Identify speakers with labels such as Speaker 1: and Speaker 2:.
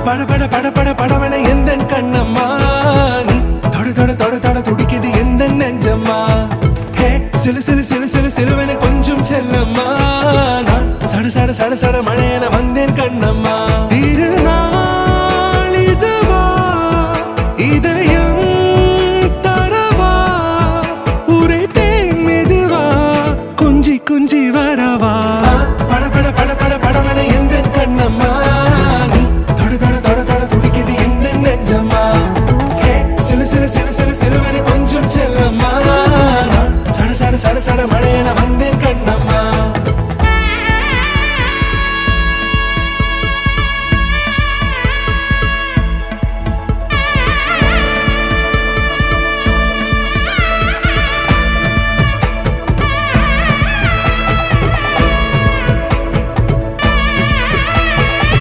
Speaker 1: பட பட பட பட படவன எந்த கண்ணம்மா நீ தொட தொட தொட தொட துடிக்குது எந்த நெஞ்சம்மா ஹே சிலு சிலு சிலு சிலு சிலுவன கொஞ்சம் செல்லம்மா நான் சட சட சட சட மழையன